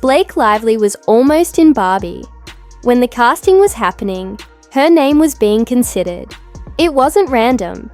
Blake Lively was almost in Barbie. When the casting was happening, her name was being considered. It wasn't random.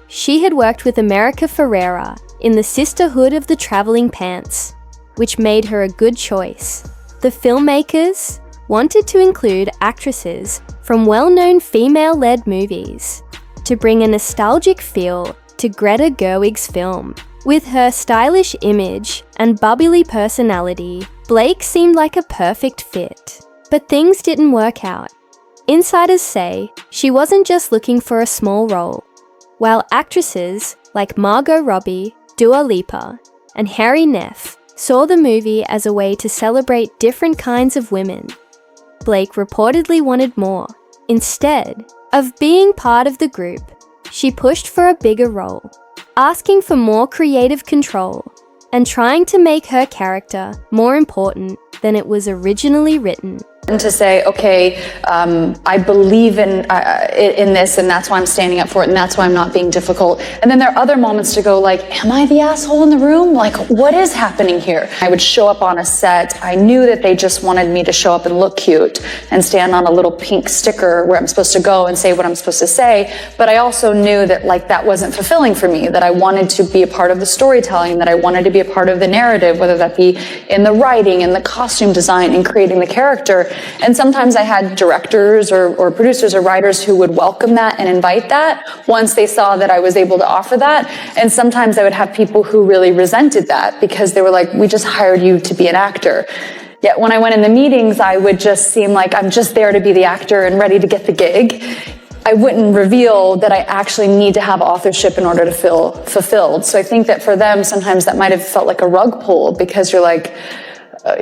She had worked with America Ferrera in the Sisterhood of the Traveling Pants, which made her a good choice. The filmmakers wanted to include actresses from well-known female-led movies to bring a nostalgic feel to Greta Gerwig's film. With her stylish image and bubbly personality, Blake seemed like a perfect fit. But things didn't work out. Insiders say she wasn't just looking for a small role. While actresses like Margot Robbie, Lipa, and Hari Nef saw the movie as a way to celebrate different kinds of women, Blake reportedly wanted more. Instead of being part of the group, she pushed for a bigger role, asking for more creative control and trying to make her character more important than it was originally written. And to say, okay, I believe in this, and that's why I'm standing up for it, and that's why I'm not being difficult. And then there are other moments to go like, am I the asshole in the room? Like, what is happening here? I would show up on a set. I knew that they just wanted me to show up and look cute and stand on a little pink sticker where I'm supposed to go and say what I'm supposed to say. But I also knew that like that wasn't fulfilling for me, that I wanted to be a part of the storytelling, that I wanted to be a part of the narrative, whether that be in the writing, in the costume design, in creating the character. And sometimes I had directors or producers or writers who would welcome that and invite that once they saw that I was able to offer that. And sometimes I would have people who really resented that because they were like, we just hired you to be an actor. Yet when I went in the meetings, I would just seem like I'm just there to be the actor and ready to get the gig. I wouldn't reveal that I actually need to have authorship in order to feel fulfilled. So I think that for them, sometimes that might have felt like a rug pull because you're like,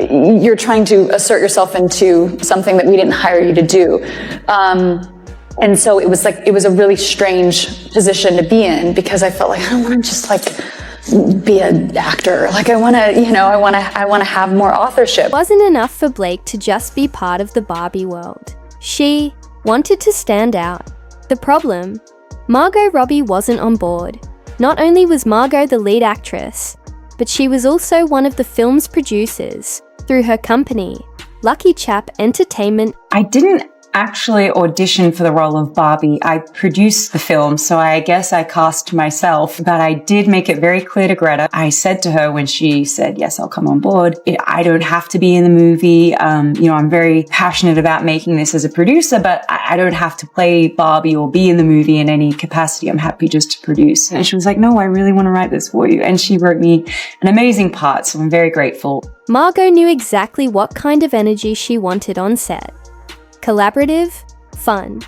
you're trying to assert yourself into something that we didn't hire you to do. And so it was a really strange position to be in because I felt like I don't want to just like be an actor. Like I want to have more authorship. It wasn't enough for Blake to just be part of the Barbie world. She wanted to stand out. The problem? Margot Robbie wasn't on board. Not only was Margot the lead actress, but she was also one of the film's producers through her company, Lucky Chap Entertainment. I didn't actually audition for the role of Barbie. I produced the film, so I guess I cast myself, but I did make it very clear to Greta. I said to her when she said, yes, I'll come on board, I don't have to be in the movie. I'm very passionate about making this as a producer, but I don't have to play Barbie or be in the movie in any capacity. I'm happy just to produce. And she was like, no, I really want to write this for you. And she wrote me an amazing part, so I'm very grateful. Margot knew exactly what kind of energy she wanted on set. Collaborative, fun,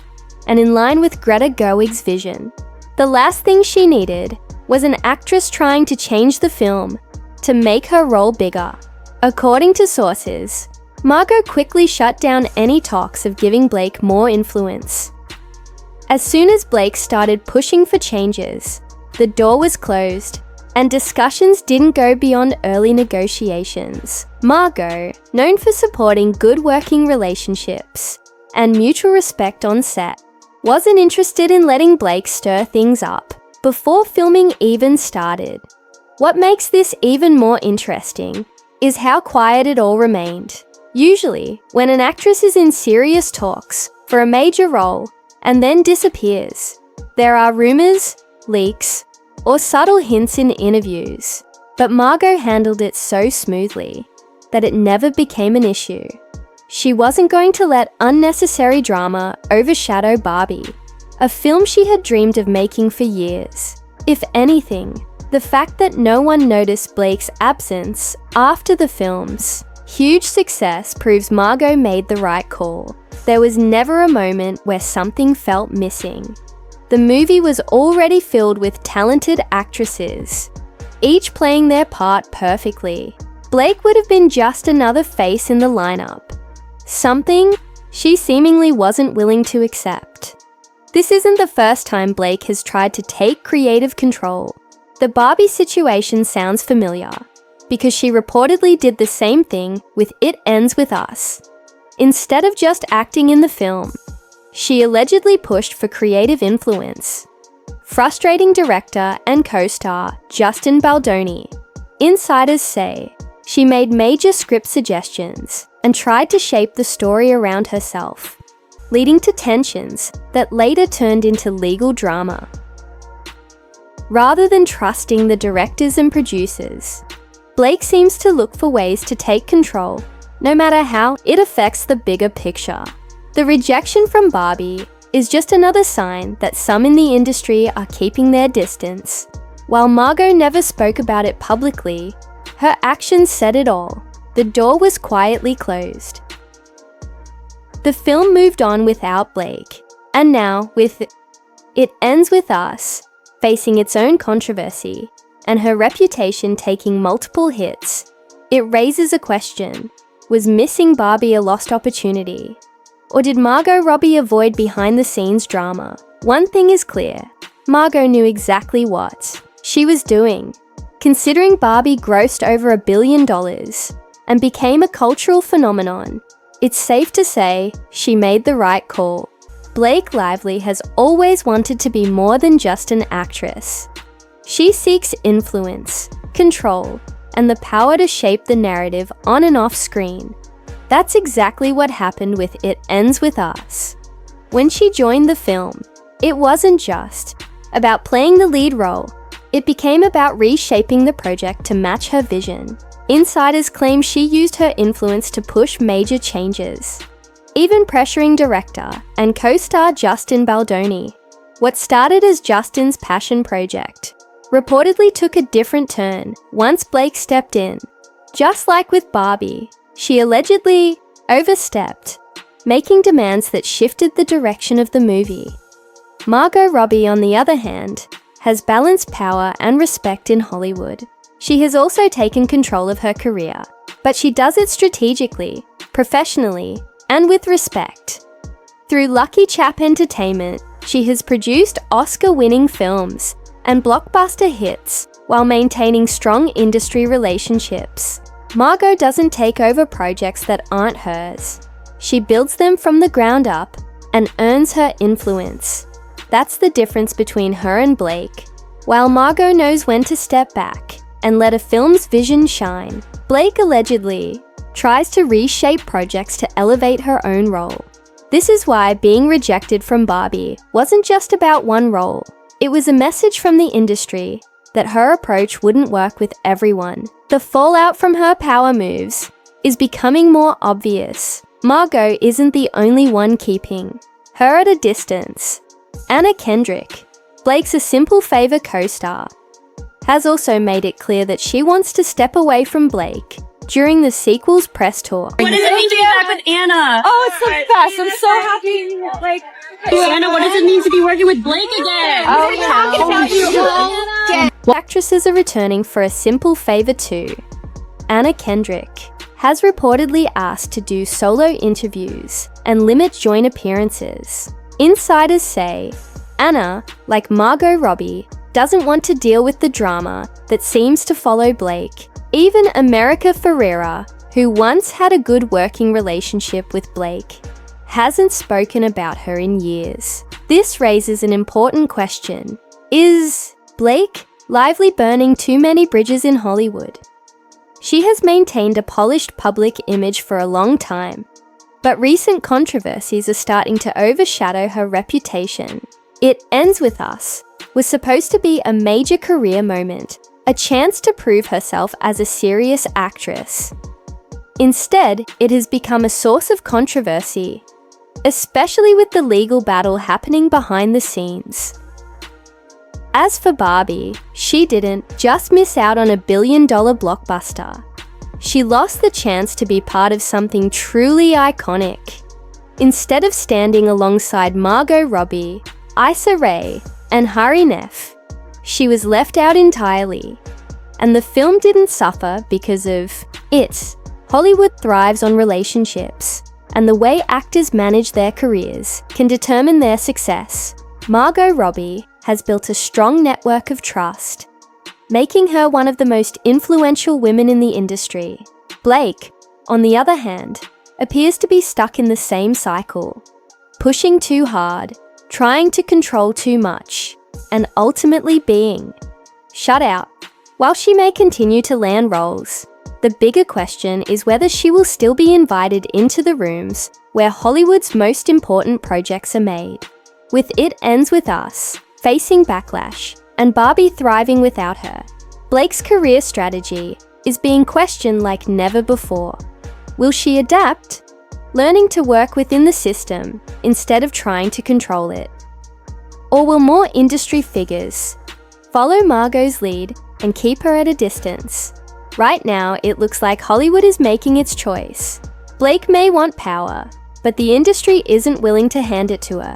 and in line with Greta Gerwig's vision. The last thing she needed was an actress trying to change the film to make her role bigger. According to sources, Margot quickly shut down any talks of giving Blake more influence. As soon as Blake started pushing for changes, the door was closed and discussions didn't go beyond early negotiations. Margot, known for supporting good working relationships and mutual respect on set, wasn't interested in letting Blake stir things up before filming even started. What makes this even more interesting is how quiet it all remained. Usually, when an actress is in serious talks for a major role and then disappears, there are rumors, leaks, or subtle hints in interviews. But Margot handled it so smoothly that it never became an issue. She wasn't going to let unnecessary drama overshadow Barbie, a film she had dreamed of making for years. If anything, the fact that no one noticed Blake's absence after the film's huge success proves Margot made the right call. There was never a moment where something felt missing. The movie was already filled with talented actresses, each playing their part perfectly. Blake would have been just another face in the lineup, something she seemingly wasn't willing to accept. This isn't the first time Blake has tried to take creative control. The Barbie situation sounds familiar, because she reportedly did the same thing with It Ends With Us. Instead of just acting in the film, she allegedly pushed for creative influence, frustrating director and co-star Justin Baldoni. Insiders say She made major script suggestions and tried to shape the story around herself, leading to tensions that later turned into legal drama. Rather than trusting the directors and producers, Blake seems to look for ways to take control, no matter how it affects the bigger picture. The rejection from Barbie is just another sign that some in the industry are keeping their distance. While Margot never spoke about it publicly, her actions said it all. The door was quietly closed. The film moved on without Blake, and now, with It Ends With Us facing its own controversy and her reputation taking multiple hits, it raises a question. Was missing Barbie a lost opportunity? Or did Margot Robbie avoid behind-the-scenes drama? One thing is clear, Margot knew exactly what she was doing. Considering Barbie grossed over $1 billion and became a cultural phenomenon, it's safe to say she made the right call. Blake Lively has always wanted to be more than just an actress. She seeks influence, control, and the power to shape the narrative on and off screen. That's exactly what happened with It Ends With Us. When she joined the film, it wasn't just about playing the lead role. It became about reshaping the project to match her vision. Insiders claim she used her influence to push major changes, even pressuring director and co-star Justin Baldoni. What started as Justin's passion project reportedly took a different turn once Blake stepped in. Just like with Barbie, she allegedly overstepped, making demands that shifted the direction of the movie. Margot Robbie, on the other hand, has balanced power and respect in Hollywood. She has also taken control of her career, but she does it strategically, professionally, and with respect. Through Lucky Chap Entertainment, she has produced Oscar-winning films and blockbuster hits while maintaining strong industry relationships. Margot doesn't take over projects that aren't hers. She builds them from the ground up and earns her influence. That's the difference between her and Blake. While Margot knows when to step back and let a film's vision shine, Blake allegedly tries to reshape projects to elevate her own role. This is why being rejected from Barbie wasn't just about one role. It was a message from the industry that her approach wouldn't work with everyone. The fallout from her power moves is becoming more obvious. Margot isn't the only one keeping her at a distance. Anna Kendrick, Blake's A Simple Favor co-star, has also made it clear that she wants to step away from Blake during the sequel's press tour. What does it mean to be back with Anna? Oh, it's the best. I'm so happy. Like, Anna, what does it mean to be working with Blake again? oh, we're talking about you all. Actresses are returning for A Simple Favor 2. Anna Kendrick has reportedly asked to do solo interviews and limit joint appearances. Insiders say Anna, like Margot Robbie, doesn't want to deal with the drama that seems to follow Blake. Even America Ferrera, who once had a good working relationship with Blake, hasn't spoken about her in years. This raises an important question. Is Blake Lively burning too many bridges in Hollywood? She has maintained a polished public image for a long time, but recent controversies are starting to overshadow her reputation. It Ends With Us was supposed to be a major career moment, a chance to prove herself as a serious actress. Instead, it has become a source of controversy, especially with the legal battle happening behind the scenes. As for Barbie, she didn't just miss out on $1 billion blockbuster. She lost the chance to be part of something truly iconic. Instead of standing alongside Margot Robbie, Issa Rae, and Hari Nef, she was left out entirely. And the film didn't suffer because of it. Hollywood thrives on relationships, and the way actors manage their careers can determine their success. Margot Robbie has built a strong network of trust, making her one of the most influential women in the industry. Blake, on the other hand, appears to be stuck in the same cycle, pushing too hard, trying to control too much, and ultimately being shut out. While she may continue to land roles, The bigger question is whether she will still be invited into the rooms where Hollywood's most important projects are made. With It Ends With Us facing backlash and Barbie thriving without her, Blake's career strategy is being questioned like never before. Will she adapt, learning to work within the system instead of trying to control it? Or will more industry figures follow Margot's lead and keep her at a distance? Right now, it looks like Hollywood is making its choice. Blake may want power, but the industry isn't willing to hand it to her.